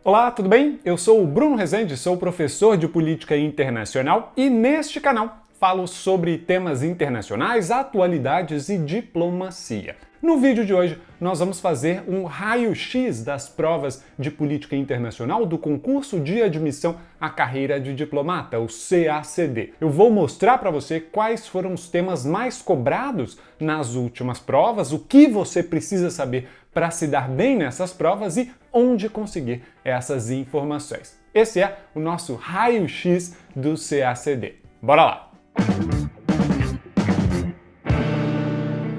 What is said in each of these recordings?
Olá, tudo bem? Eu sou o Bruno Rezende, sou professor de Política Internacional e neste canal falo sobre temas internacionais, atualidades e diplomacia. No vídeo de hoje, nós vamos fazer um raio-x das provas de política internacional do concurso de admissão à carreira de diplomata, o CACD. Eu vou mostrar para você quais foram os temas mais cobrados nas últimas provas, o que você precisa saber para se dar bem nessas provas e onde conseguir essas informações. Esse é o nosso raio-x do CACD. Bora lá!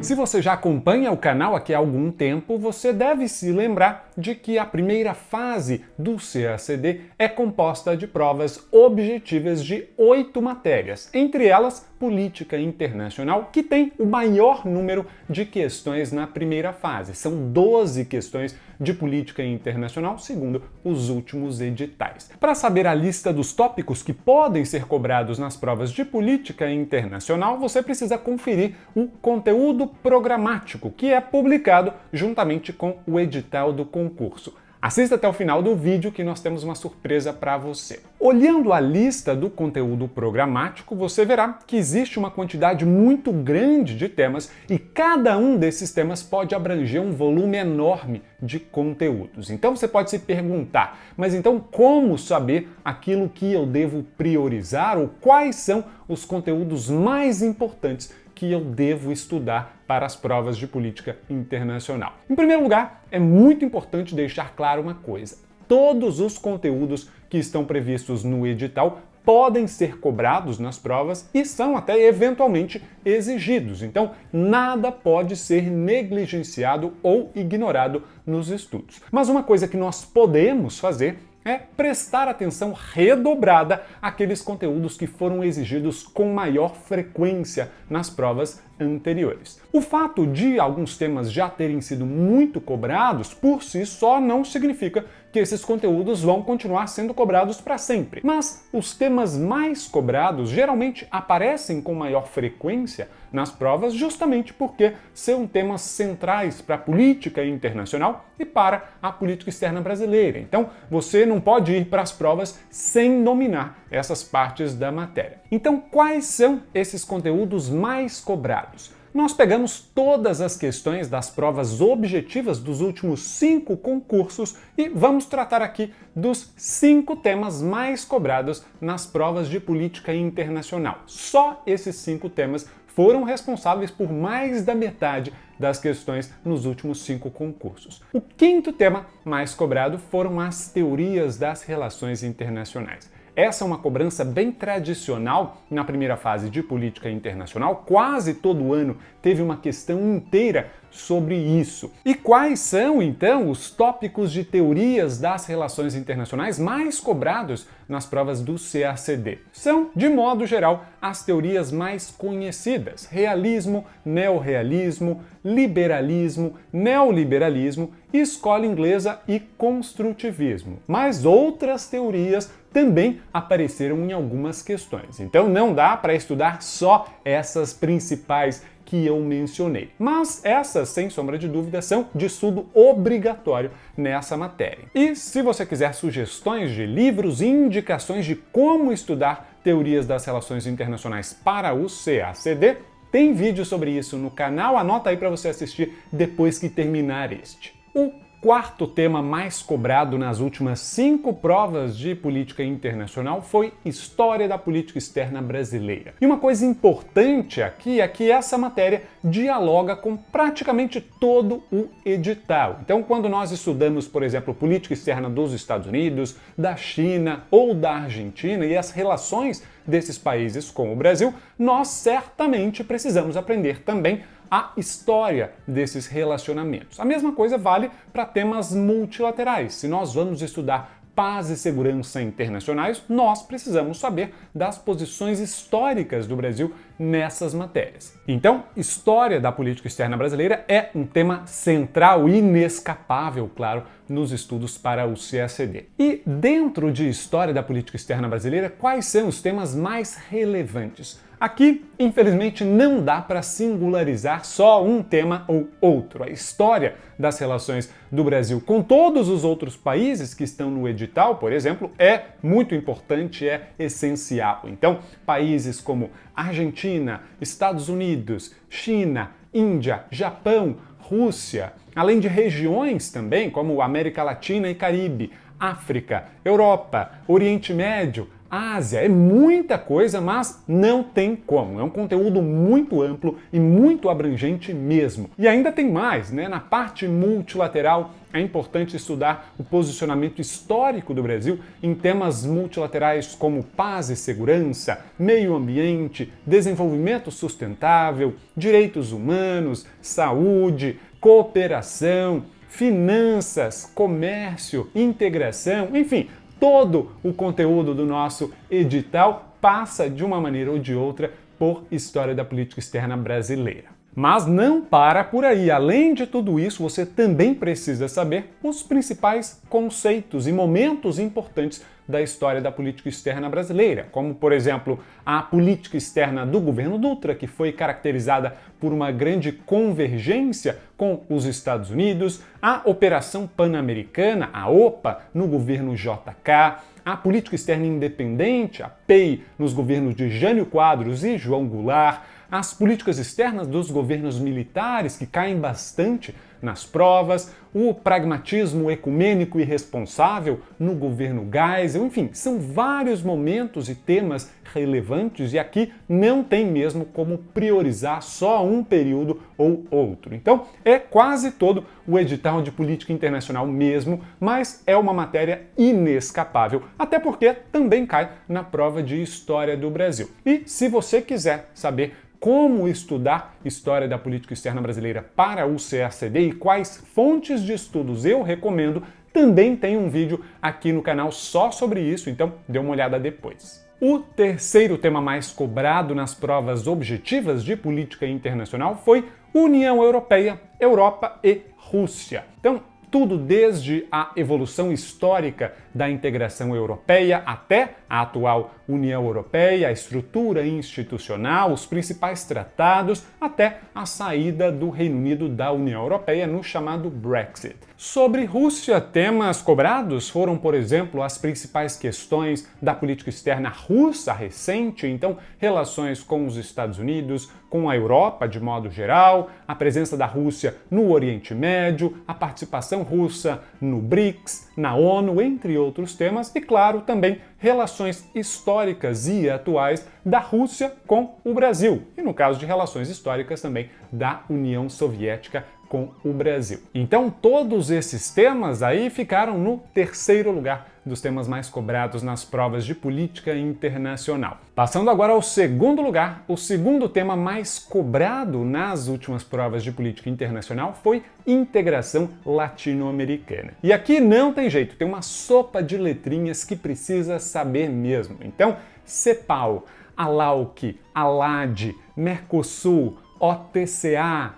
Se você já acompanha o canal aqui há algum tempo, você deve se lembrar de que a primeira fase do CACD é composta de provas objetivas de 8 matérias, entre elas Política Internacional, que tem o maior número de questões na primeira fase. São 12 questões de Política Internacional, segundo os últimos editais. Para saber a lista dos tópicos que podem ser cobrados nas provas de Política Internacional, você precisa conferir o conteúdo programático, que é publicado juntamente com o edital do concurso. Assista até o final do vídeo que nós temos uma surpresa para você. Olhando a lista do conteúdo programático, você verá que existe uma quantidade muito grande de temas e cada um desses temas pode abranger um volume enorme de conteúdos. Então você pode se perguntar, mas então como saber aquilo que eu devo priorizar ou quais são os conteúdos mais importantes que eu devo estudar para as provas de política internacional? Em primeiro lugar, é muito importante deixar claro uma coisa: todos os conteúdos que estão previstos no edital podem ser cobrados nas provas e são até eventualmente exigidos. Então, nada pode ser negligenciado ou ignorado nos estudos. Mas uma coisa que nós podemos fazer é prestar atenção redobrada àqueles conteúdos que foram exigidos com maior frequência nas provas anteriores. O fato de alguns temas já terem sido muito cobrados por si só não significa que esses conteúdos vão continuar sendo cobrados para sempre. Mas os temas mais cobrados geralmente aparecem com maior frequência nas provas justamente porque são temas centrais para a política internacional e para a política externa brasileira. Então, você não pode ir para as provas sem dominar essas partes da matéria. Então, quais são esses conteúdos mais cobrados? Nós pegamos todas as questões das provas objetivas dos últimos 5 concursos e vamos tratar aqui dos 5 temas mais cobrados nas provas de política internacional. Só esses 5 temas foram responsáveis por mais da metade das questões nos últimos 5 concursos. O 5º tema mais cobrado foram as teorias das relações internacionais. Essa é uma cobrança bem tradicional na primeira fase de política internacional. Quase todo ano teve uma questão inteira sobre isso. E quais são, então, os tópicos de teorias das relações internacionais mais cobrados nas provas do CACD? São, de modo geral, as teorias mais conhecidas: realismo, neorrealismo, liberalismo, neoliberalismo, escola inglesa e construtivismo. Mas outras teorias também apareceram em algumas questões. Então não dá para estudar só essas principais que eu mencionei. Mas essas, sem sombra de dúvida, são de estudo obrigatório nessa matéria. E se você quiser sugestões de livros e indicações de como estudar teorias das relações internacionais para o CACD, tem vídeo sobre isso no canal, anota aí para você assistir depois que terminar este. O 4º tema mais cobrado nas últimas 5 provas de política internacional foi História da Política Externa Brasileira. E uma coisa importante aqui é que essa matéria dialoga com praticamente todo o edital. Então, quando nós estudamos, por exemplo, política externa dos Estados Unidos, da China ou da Argentina e as relações desses países com o Brasil, nós certamente precisamos aprender também a história desses relacionamentos. A mesma coisa vale para temas multilaterais. Se nós vamos estudar paz e segurança internacionais, nós precisamos saber das posições históricas do Brasil nessas matérias. Então, história da política externa brasileira é um tema central e inescapável, claro, nos estudos para o CACD. E dentro de história da política externa brasileira, quais são os temas mais relevantes? Aqui, infelizmente, não dá para singularizar só um tema ou outro. A história das relações do Brasil com todos os outros países que estão no edital, por exemplo, é muito importante, é essencial. Então, países como Argentina, Estados Unidos, China, Índia, Japão, Rússia, além de regiões também como América Latina e Caribe, África, Europa, Oriente Médio, Ásia, é muita coisa, mas não tem como. É um conteúdo muito amplo e muito abrangente mesmo. E ainda tem mais, né? Na parte multilateral, é importante estudar o posicionamento histórico do Brasil em temas multilaterais como paz e segurança, meio ambiente, desenvolvimento sustentável, direitos humanos, saúde, cooperação, finanças, comércio, integração, enfim, todo o conteúdo do nosso edital passa de uma maneira ou de outra por história da política externa brasileira. Mas não para por aí. Além de tudo isso, você também precisa saber os principais conceitos e momentos importantes da história da política externa brasileira, como, por exemplo, a política externa do governo Dutra, que foi caracterizada por uma grande convergência com os Estados Unidos, a Operação Pan-Americana, a OPA, no governo JK, a política externa independente, a PEI, nos governos de Jânio Quadros e João Goulart, as políticas externas dos governos militares, que caem bastante nas provas, o pragmatismo ecumênico e responsável no governo Geisel, enfim, são vários momentos e temas relevantes e aqui não tem mesmo como priorizar só um período ou outro. Então, é quase todo o edital de política internacional mesmo, mas é uma matéria inescapável, até porque também cai na prova de História do Brasil. E se você quiser saber como estudar história da política externa brasileira para o CACD e quais fontes de estudos eu recomendo, também tem um vídeo aqui no canal só sobre isso, então dê uma olhada depois. O terceiro tema mais cobrado nas provas objetivas de política internacional foi União Europeia, Europa e Rússia. Então, tudo desde a evolução histórica da integração europeia até a atual União Europeia, a estrutura institucional, os principais tratados, até a saída do Reino Unido da União Europeia no chamado Brexit. Sobre Rússia, temas cobrados foram, por exemplo, as principais questões da política externa russa recente, então relações com os Estados Unidos, com a Europa de modo geral, a presença da Rússia no Oriente Médio, a participação russa no BRICS, na ONU, entre outros temas, e claro, também relações históricas e atuais da Rússia com o Brasil, e no caso de relações históricas também da União Soviética com o Brasil. Então todos esses temas aí ficaram no terceiro lugar dos temas mais cobrados nas provas de política internacional. Passando agora ao segundo lugar, o segundo tema mais cobrado nas últimas provas de política internacional foi integração latino-americana. E aqui não tem jeito, tem uma sopa de letrinhas que precisa saber mesmo. Então, CEPAL, ALAUC, ALAD, Mercosul, OTCA,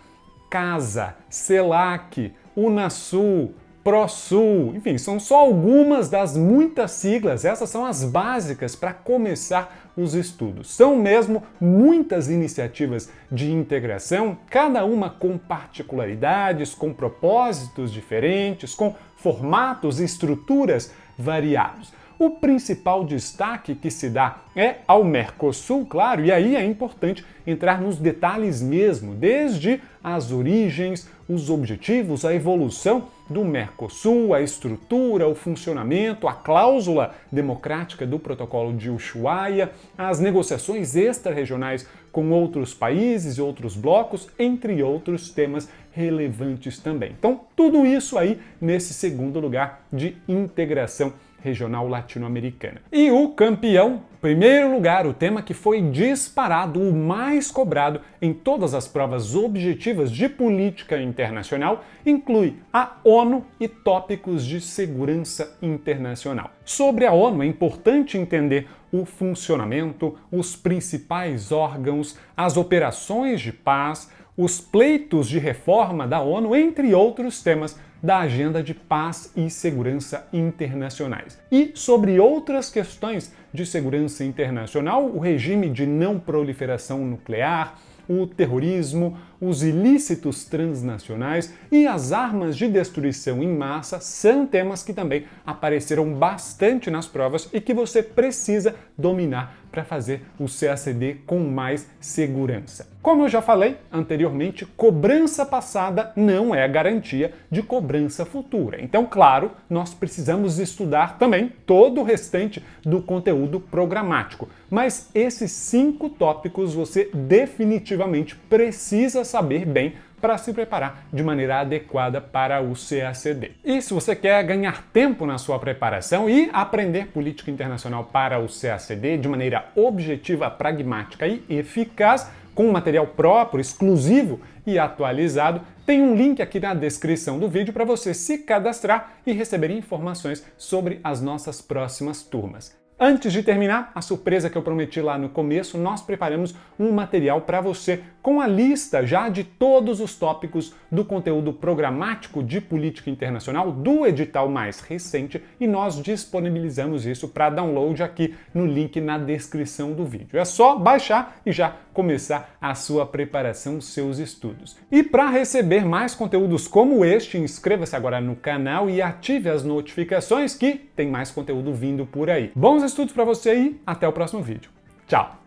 CASA, CELAC, UNASUL, PROSUL, enfim, são só algumas das muitas siglas, essas são as básicas para começar os estudos. São mesmo muitas iniciativas de integração, cada uma com particularidades, com propósitos diferentes, com formatos e estruturas variados. O principal destaque que se dá é ao Mercosul, claro, e aí é importante entrar nos detalhes mesmo, desde as origens, os objetivos, a evolução do Mercosul, a estrutura, o funcionamento, a cláusula democrática do Protocolo de Ushuaia, as negociações extra-regionais com outros países e outros blocos, entre outros temas relevantes também. Então, tudo isso aí nesse segundo lugar de integração regional latino-americana. E o campeão, primeiro lugar, o tema que foi disparado, o mais cobrado em todas as provas objetivas de política internacional, inclui a ONU e tópicos de segurança internacional. Sobre a ONU, é importante entender o funcionamento, os principais órgãos, as operações de paz, os pleitos de reforma da ONU, entre outros temas da agenda de paz e segurança internacionais. E sobre outras questões de segurança internacional, o regime de não proliferação nuclear, o terrorismo, os ilícitos transnacionais e as armas de destruição em massa são temas que também apareceram bastante nas provas e que você precisa dominar para fazer o CACD com mais segurança. Como eu já falei anteriormente, cobrança passada não é garantia de cobrança futura. Então, claro, nós precisamos estudar também todo o restante do conteúdo programático. Mas esses 5 tópicos você definitivamente precisa saber bem para se preparar de maneira adequada para o CACD. E se você quer ganhar tempo na sua preparação e aprender política internacional para o CACD de maneira objetiva, pragmática e eficaz, com um material próprio, exclusivo e atualizado, tem um link aqui na descrição do vídeo para você se cadastrar e receber informações sobre as nossas próximas turmas. Antes de terminar, a surpresa que eu prometi lá no começo, nós preparamos um material para você com a lista já de todos os tópicos do conteúdo programático de política internacional do edital mais recente e nós disponibilizamos isso para download aqui no link na descrição do vídeo. É só baixar e já começar a sua preparação, seus estudos. E para receber mais conteúdos como este, inscreva-se agora no canal e ative as notificações que tem mais conteúdo vindo por aí. Bons estudos para você e até o próximo vídeo. Tchau!